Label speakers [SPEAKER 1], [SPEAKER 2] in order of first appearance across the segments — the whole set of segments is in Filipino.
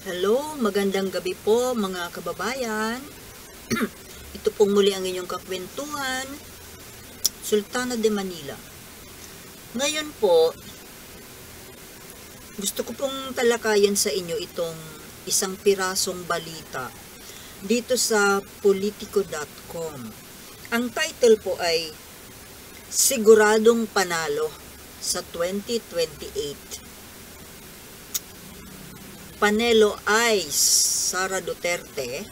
[SPEAKER 1] Hello, magandang gabi po mga kababayan. Ito pong muli ang inyong kakwentuhan, Sultana de Manila. Ngayon po, gusto ko pong talakayan sa inyo itong isang pirasong balita dito sa politico.com. Ang title po ay Siguradong Panalo sa 2028. Panelo Eyes, Sara Duterte,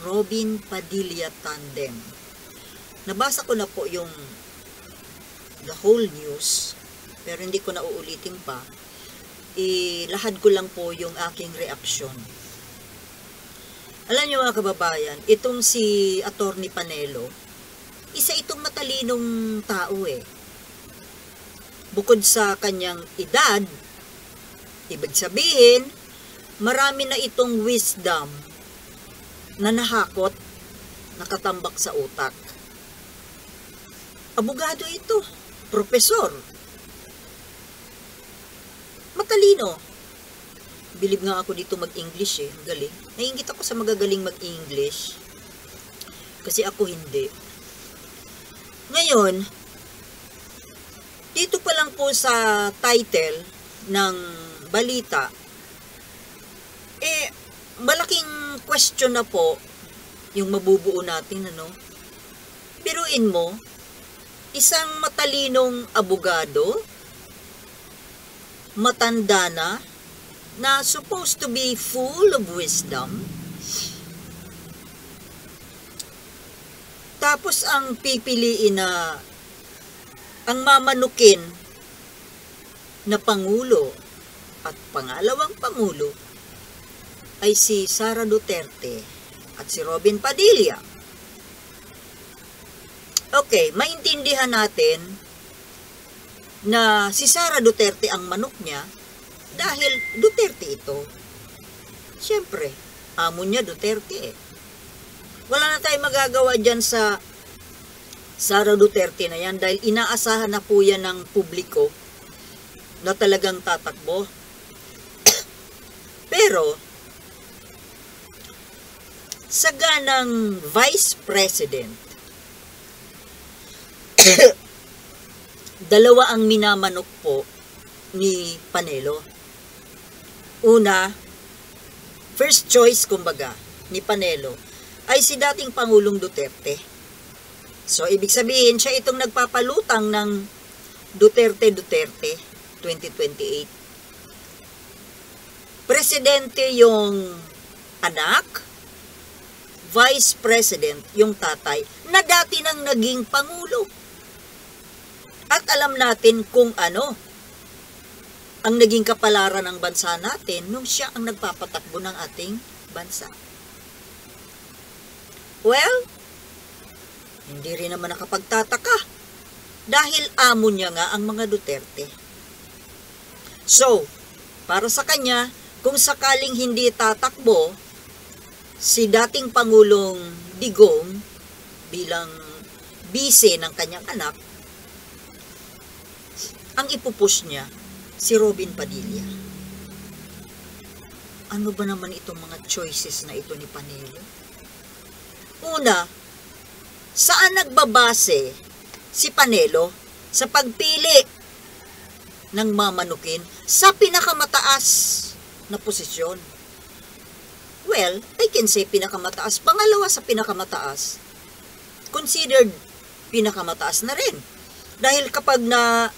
[SPEAKER 1] Robin Padilla Tandem. Nabasa ko na po yung the whole news, pero hindi ko na uulitin pa. Ilahad ko lang po yung aking reaksyon. Alam niyo mga kababayan, itong si Attorney Panelo, isa itong matalinong tao eh. Bukod sa kanyang edad, ibig sabihin, marami na itong wisdom na nahakot, nakatambak sa utak. Abogado ito, profesor. Matalino. Bilib nga ako dito mag-English eh, galing. Naiingit ako sa magagaling mag-English. Kasi ako hindi. Ngayon, dito pa lang po sa title ng balita, malaking question na po yung mabubuo natin, ano? Biruin mo, isang matalinong abogado, matanda na supposed to be full of wisdom, tapos ang pipiliin na ang mamanukin na pangulo at pangalawang pangulo ay si Sara Duterte at si Robin Padilla. Okay, maintindihan natin na si Sara Duterte ang manok niya dahil Duterte ito. Siyempre, amo niya Duterte eh. Wala na tayong magagawa dyan sa Sara Duterte na yan dahil inaasahan na po yan ng publiko na talagang tatakbo. Pero, sa ganang Vice President, dalawa ang minamanok po ni Panelo. Una, first choice kumbaga ni Panelo ay si dating Pangulong Duterte. So, ibig sabihin, siya itong nagpapalutang ng Duterte 2028. Presidente yung anak, Vice President yung tatay na dati nang naging Pangulo. At alam natin kung ano ang naging kapalaran ng bansa natin nung siya ang nagpapatakbo ng ating bansa. Well, hindi rin naman nakapagtataka dahil amo niya nga ang mga Duterte. So, para sa kanya, kung sakaling hindi tatakbo si dating Pangulong Digong bilang bise ng kanyang anak, ang ipupush niya si Robin Padilla. Ano ba naman itong mga choices na ito ni Panelo? Una, saan nagbabase si Panelo sa pagpili ng mamanukin sa pinakamataas na posisyon? Well, I can say pinakamataas. Pangalawa sa pinakamataas, considered pinakamataas na rin. Dahil kapag na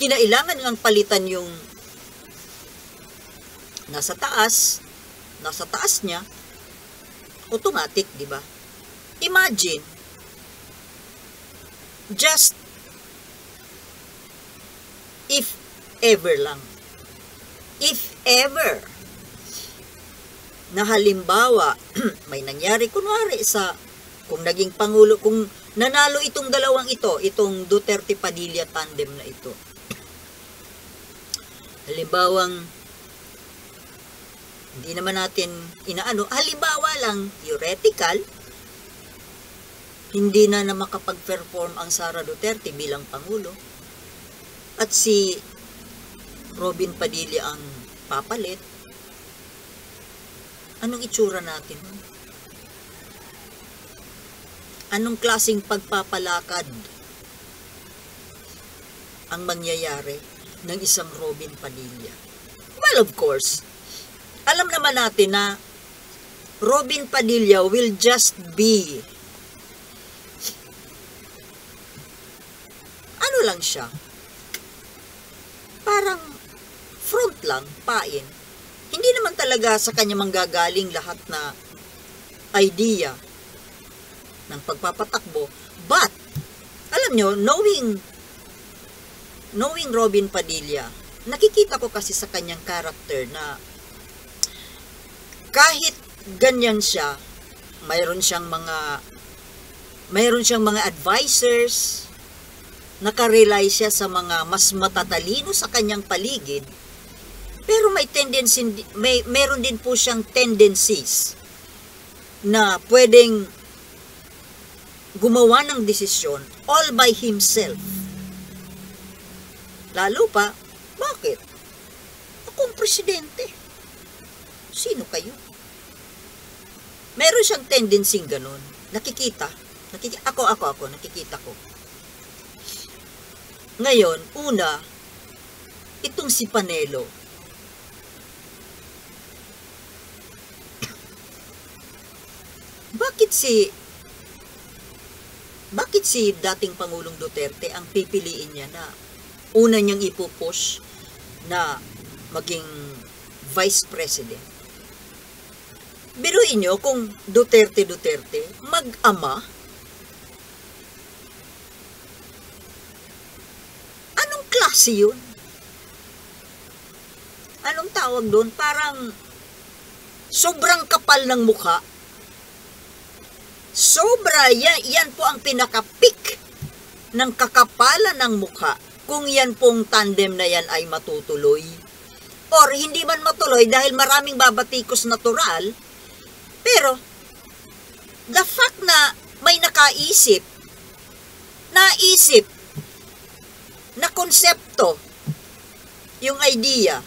[SPEAKER 1] kinailangan ng palitan yung nasa taas niya, automatic, di ba? Imagine, just if ever lang, if ever, na halimbawa, may nangyari kunwari sa, kung naging Pangulo, kung nanalo itong dalawang ito, itong Duterte-Padilla tandem na ito. Halimbawang, hindi naman natin inaano, halimbawa lang, theoretical, hindi na makapag-perform ang Sara Duterte bilang Pangulo, at si Robin Padilla ang papalit, Anong itsura natin? Anong klaseng pagpapalakad ang mangyayari ng isang Robin Padilla? Well, of course, alam naman natin na Robin Padilla will just be ano lang siya, parang front lang, pain. Hindi naman talaga sa kanya manggagaling lahat na idea ng pagpapatakbo. But, alam nyo, knowing Robin Padilla, nakikita ko kasi sa kanyang character na kahit ganyan siya, mayroon siyang mga advisors, nakarely siya sa mga mas matatalino sa kanyang paligid, pero meron din po siyang tendencies na pwedeng gumawa ng desisyon all by himself. Lalo pa, bakit? Akong presidente. Sino kayo? Meron siyang tendency ganun. Nakikita ko. Ngayon, una, itong si Panelo. Bakit si dating Pangulong Duterte ang pipiliin niya na una niyang ipupush na maging vice president? Biruin niyo kung Duterte, mag-ama, anong klase yun? Anong tawag doon? Parang sobrang kapal ng mukha. Yan po ang pinaka-peak ng kakapalan ng mukha kung yan pong tandem na yan ay matutuloy. Or hindi man matuloy dahil maraming babatikos natural, pero the fact na may naisip na konsepto, yung idea,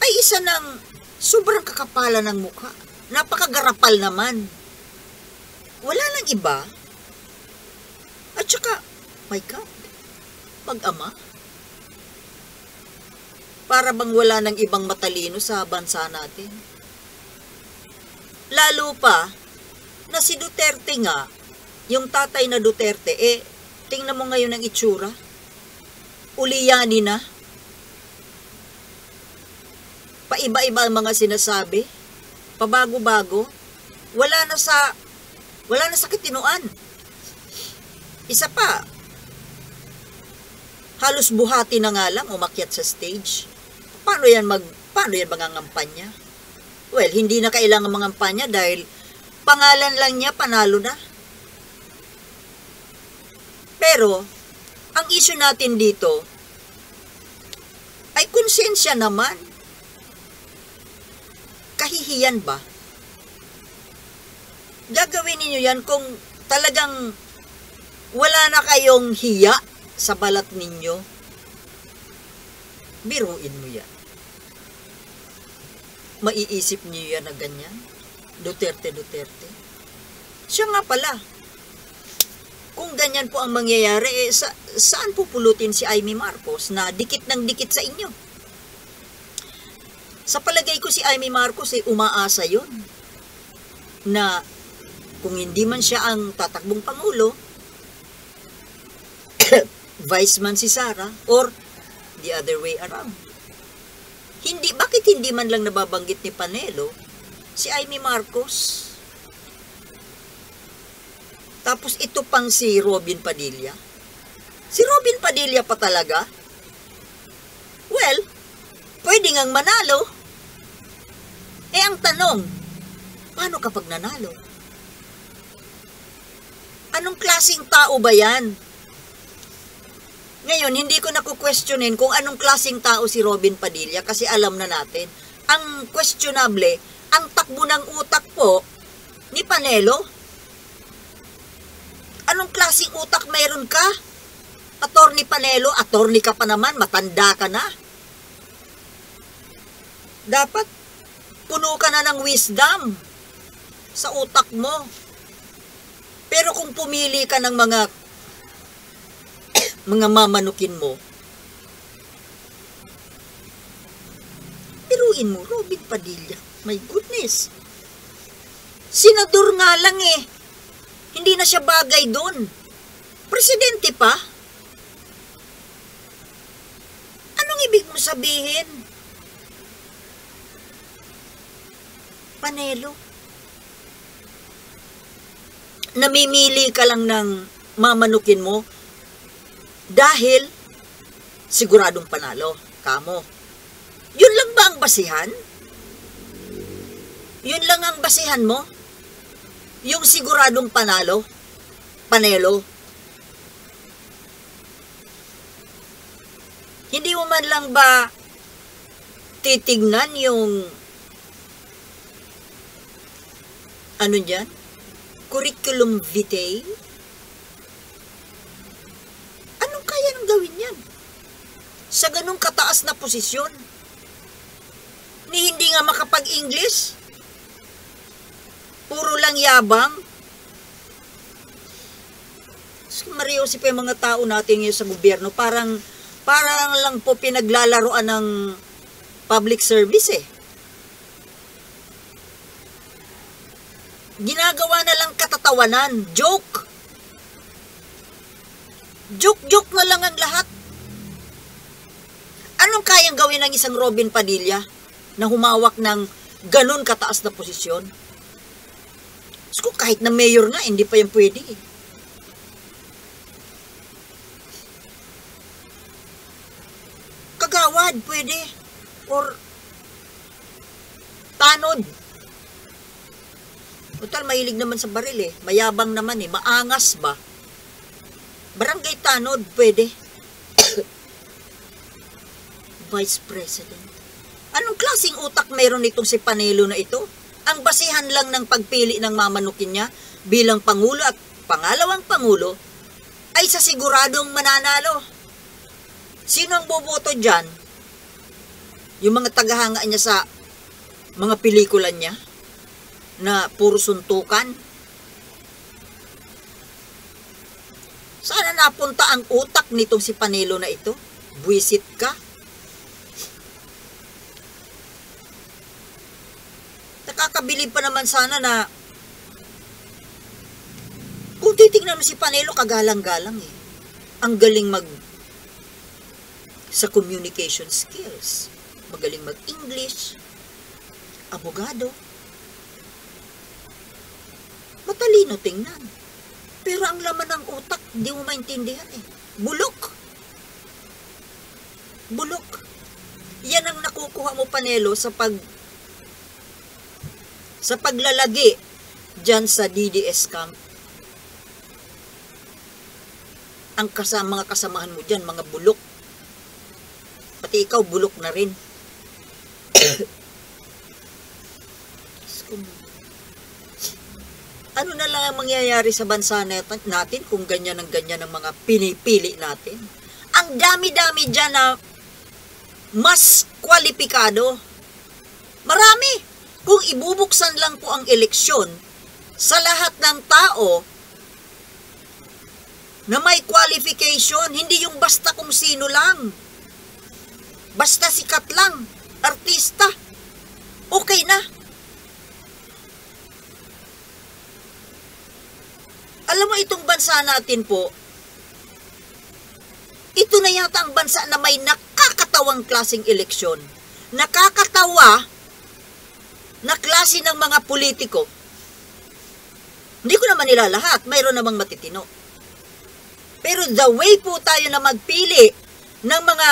[SPEAKER 1] ay isa ng sobrang kakapalan ng mukha. Napakagarapal naman. Wala lang iba. At saka, my God, mag-ama. Para bang wala ng ibang matalino sa bansa natin. Lalo pa, na si Duterte nga, yung tatay na Duterte, tingnan mo ngayon ang itsura. Uliyani na. Paiba-iba ang mga sinasabi. Pabago-bago, wala na sa katinoan. Isa pa, halos buhati na nga lang umakyat sa stage. Paano yan mangangampanya? Well, hindi na kailangan mangampanya dahil pangalan lang niya, panalo na. Pero, ang issue natin dito ay konsensya naman. Kahihiyan ba? Gagawin niyo yan kung talagang wala na kayong hiya sa balat ninyo. Biruin mo yan. Maiisip niyo yan na ganyan? Duterte. Siya nga pala. Kung ganyan po ang mangyayari, saan pupulutin si Amy Marcos na dikit ng dikit sa inyo? Sa palagay ko si Amy Marcos ay umaasa yun na kung hindi man siya ang tatakbong Pangulo, vice man si Sara, or the other way around. Bakit hindi man lang nababanggit ni Panelo si Amy Marcos? Tapos ito pang si Robin Padilla. Si Robin Padilla pa talaga? Well, pwede ngang manalo. Ang tanong, paano kapag nanalo? Anong klaseng tao ba yan? Ngayon, hindi ko naku-questionin kung anong klaseng tao si Robin Padilla kasi alam na natin. Ang questionable, ang takbo ng utak po ni Panelo. Anong klaseng utak mayroon ka? Attorney Panelo, attorney ka pa naman, matanda ka na. Dapat puno ka na ng wisdom sa utak mo. Pero kung pumili ka ng mga mamanukin mo, piruin mo, Robin Padilla. My goodness. Senador nga lang eh. Hindi na siya bagay doon. Presidente pa. Anong ibig mo sabihin? Panelo. Namimili ka lang ng mamanukin mo dahil siguradong panalo kamo. Yun lang ba ang basihan? Yun lang ang basihan mo? Yung siguradong panalo? Panelo? Hindi mo man lang ba titignan yung ano dyan? Curriculum vitae? Anong kaya nang gawin yan? Sa ganung kataas na posisyon? Ni hindi nga makapag-English? Puro lang yabang? Mariosip yung mga tao natin ngayon sa gobyerno, parang lang po pinaglalaroan ng public service eh. Ginagawa na lang katatawanan, joke. Joke na lang ang lahat. Anong kayang gawin ng isang Robin Padilla na humawak ng ganun kataas na posisyon? So, kahit na mayor na, hindi pa yan pwede eh. Kagawad, pwede. Or tanod. Total, mahilig naman sa baril eh. Mayabang naman eh. Maangas ba? Barangay tanod, pwede. Vice President. Anong klaseng utak mayroon itong si Panelo na ito? Ang basihan lang ng pagpili ng mamanukin niya bilang Pangulo at pangalawang Pangulo ay sa siguradong mananalo. Sino ang boboto dyan? Yung mga tagahanga niya sa mga pelikula niya na puro suntukan? Sana napunta ang utak nitong si Panelo na ito? Buwisit ka? Nakakabilib pa naman sana na kung titignan mo si Panelo, kagalang-galang eh. Ang galing sa communication skills. Magaling mag-English. Abogado. Matalino tingnan. Pero ang laman ng utak, di mo maintindihan eh. Bulok. Bulok. Yan ang nakukuha mo, Panelo, sa paglalagi dyan sa DDS camp. Ang mga kasamahan mo dyan, mga bulok. Pati ikaw, bulok na rin. Ano na lang ang mangyayari sa bansa natin kung ganyan ang mga pinipili natin? Ang dami-dami dyan na mas kwalipikado. Marami. Kung ibubuksan lang po ang eleksyon sa lahat ng tao na may qualification, hindi yung basta kung sino lang. Basta sikat lang, artista, okay na. Alam mo, itong bansa natin po, ito na yata ang bansa na may nakakatawang klaseng eleksyon. Nakakatawa na klase ng mga politiko. Hindi ko naman nila lahat, mayroon namang matitino. Pero the way po tayo na magpili ng mga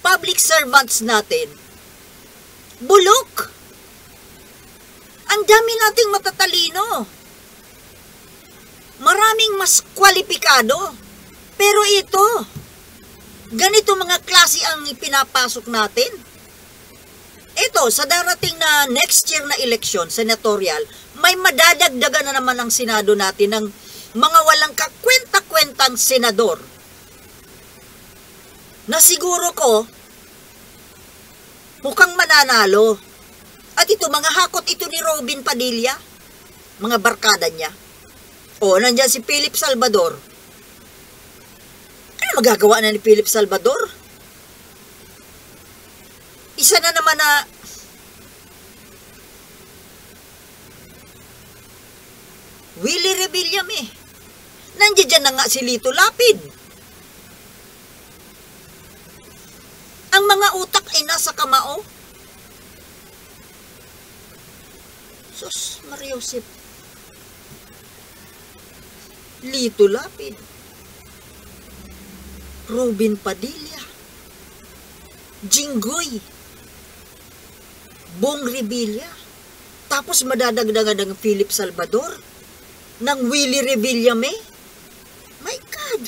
[SPEAKER 1] public servants natin, bulok. Ang dami nating matatalino. Maraming mas kwalipikado. Pero ito, ganito mga klase ang ipinapasok natin. Ito, sa darating na next year na eleksyon, senatorial, may madadagdagan na naman ang Senado natin ng mga walang kakwenta-kwentang senador. Na siguro ko, mukhang mananalo. At ito ito, mga hakot ito ni Robin Padilla, mga barkada niya. O, nandyan si Philip Salvador. Ano magagawa na ni Philip Salvador? Isa na naman na Willie Rebillame eh. Nandiyan na nga si Lito Lapid. Ang mga utak ay nasa kamao. Sus, Mariosep. Lito Lapid. Robin Padilla. Jinggoy. Bong Revilla. Tapos madadagdagan ng Philip Salvador. Ng Willie Rebillame. My God.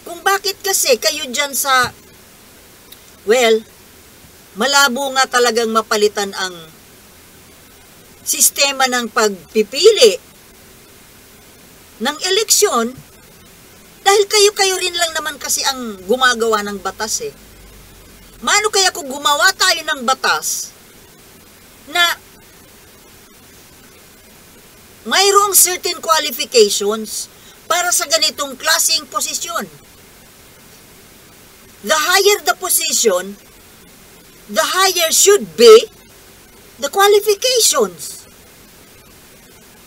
[SPEAKER 1] Kung bakit kasi kayo dyan sa, well, malabo nga talagang mapalitan ang sistema ng pagpipili ng eleksyon dahil kayo-kayo rin lang naman kasi ang gumagawa ng batas eh. Mano kaya kung gumawa tayo ng batas na mayroong certain qualifications para sa ganitong klaseng posisyon. The higher the position, the higher should be the qualifications.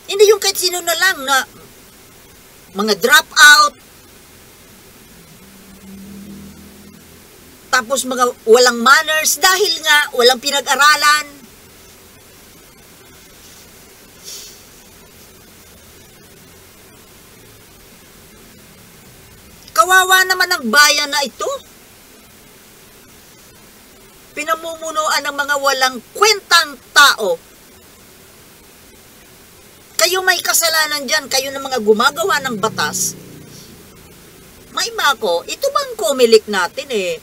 [SPEAKER 1] Hindi yung kahit sino na lang na mga drop out, tapos mga walang manners dahil nga walang pinag-aralan. Kawawa naman ang bayan na ito. Pinamumunuan ng mga walang kwentang tao. Kayo may kasalanan dyan, kayo ng mga gumagawa ng batas. May mako, ito bang Comelec natin eh?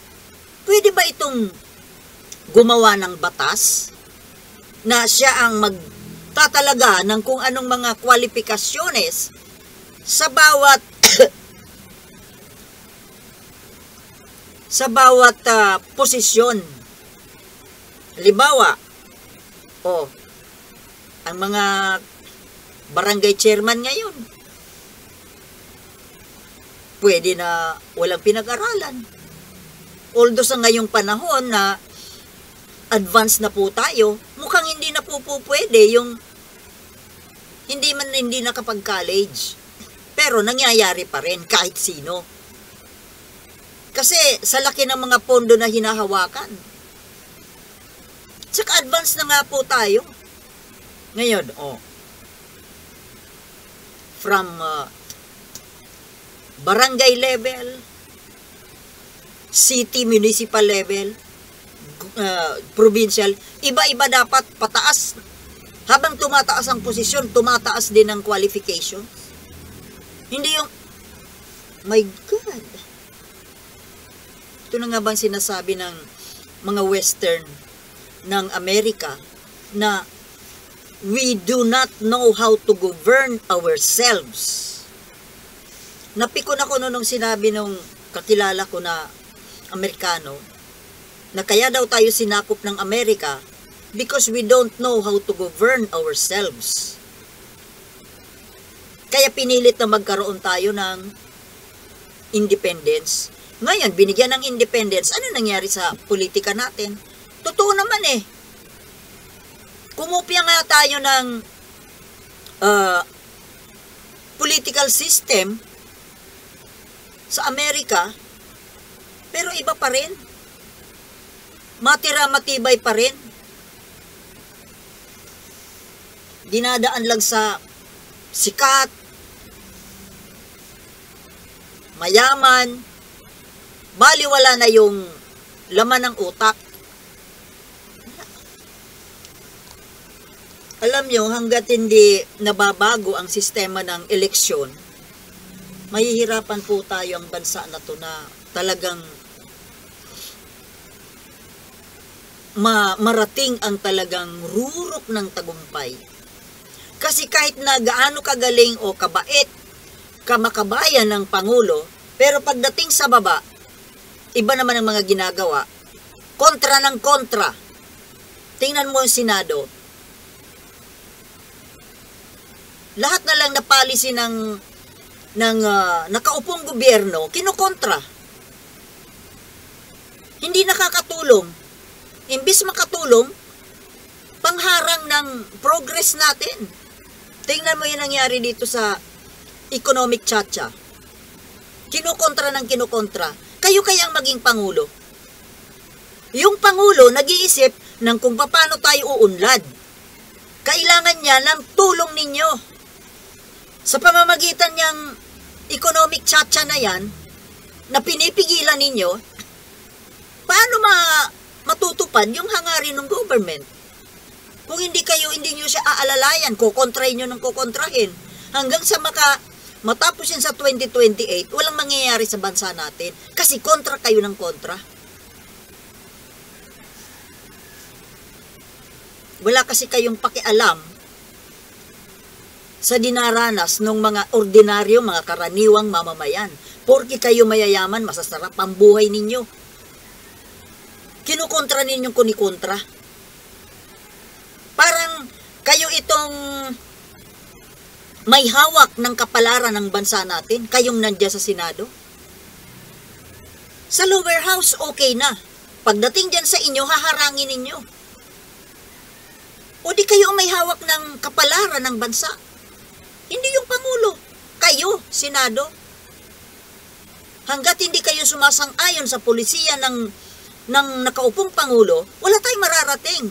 [SPEAKER 1] Pwede ba itong gumawa ng batas na siya ang magtatalaga ng kung anong mga kwalifikasyones sa bawat posisyon? Halimbawa, ang mga barangay chairman ngayon, pwede na walang pinag-aralan. Although sa ngayong panahon na advance na po tayo, mukhang hindi na po pwede yung hindi nakapag-college. Pero nangyayari pa rin kahit sino. Kasi sa laki ng mga pondo na hinahawakan. Tsaka advance na nga po tayo. Ngayon, from barangay level, city, municipal level, provincial, iba-iba dapat pataas. Habang tumataas ang posisyon, tumataas din ang qualification. Hindi yung, my God. Ito na nga bang sinasabi ng mga Western ng Amerika na we do not know how to govern ourselves. Napikon ako nung sinabi nung kakilala ko na Amerikano na kaya daw tayo sinakop ng Amerika because we don't know how to govern ourselves. Kaya pinilit na magkaroon tayo ng independence. Ngayon, binigyan ng independence, ano nangyari sa politika natin? Totoo naman eh. Kumupya nga tayo ng political system sa Amerika, pero iba pa rin. Matibay pa rin. Dinadaan lang sa sikat, mayaman, baliwala na yung laman ng utak. Alam nyo, hanggat hindi nababago ang sistema ng eleksyon, mahihirapan po tayo ang bansa na to na talagang marating ang talagang rurok ng tagumpay. Kasi kahit na gaano kagaling o kabait, kamakabayan ng Pangulo, pero pagdating sa baba, iba naman ang mga ginagawa. kontra ng kontra. Tingnan mo yung Senado. Lahat na lang na policy ng nakaupong gobyerno, kinukontra. Hindi nakakatulong. Imbis makatulong, pangharang ng progress natin. Tingnan mo yung nangyari dito sa economic chacha. Kinukontra ng kinukontra. Kayo kayang maging Pangulo. Yung Pangulo, nag-iisip ng kung paano tayo uunlad. Kailangan niya ng tulong ninyo. Sa pamamagitan niyang economic chacha na yan, na pinipigilan ninyo, paano matutupad yung hangarin ng government? Kung hindi nyo siya aalalayan, kukontrahin nyo ng kukontrahin. Hanggang sa matapos yan sa 2028, walang mangyayari sa bansa natin. Kasi kontra kayo ng kontra. Wala kasi kayong pakialam sa dinaranas ng mga ordinaryo, mga karaniwang mamamayan. Porke kayo mayayaman, masasarap ang buhay ninyo. Kinukontra ninyong kunikontra. Parang kayo itong may hawak ng kapalaran ng bansa natin, kayong nandiyan sa Senado. Sa lower house, okay na. Pagdating dyan sa inyo, haharangin ninyo. O di kayo may hawak ng kapalaran ng bansa. Hindi yung Pangulo. Kayo, Senado. Hanggat hindi kayo sumasang-ayon sa polisiya ng nakaupong Pangulo, wala tayong mararating.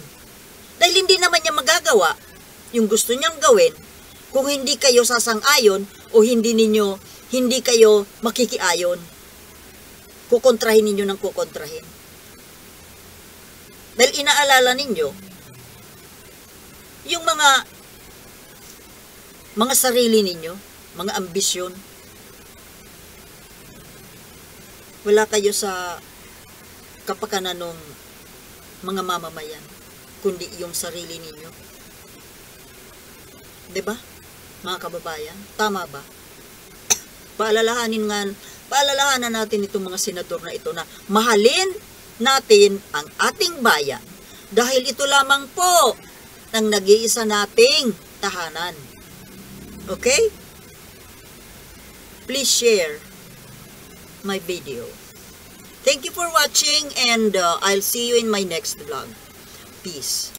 [SPEAKER 1] Dahil hindi naman niya magagawa yung gusto niyang gawin kung hindi kayo sasang-ayon o hindi kayo makikiayon. Kukontrahin ninyo ng kukontrahin. Dahil inaalala ninyo yung mga sarili ninyo, mga ambisyon. Wala kayo sa kapakanan ng mga mamamayan, kundi yung sarili ninyo. 'Di ba? Mga kababayan, tama ba? Paalalahanan natin itong mga senador na ito na mahalin natin ang ating bayan dahil ito lamang po ang nag-iisa nating tahanan. Okay? Please share my video. Thank you for watching and I'll see you in my next vlog. Peace.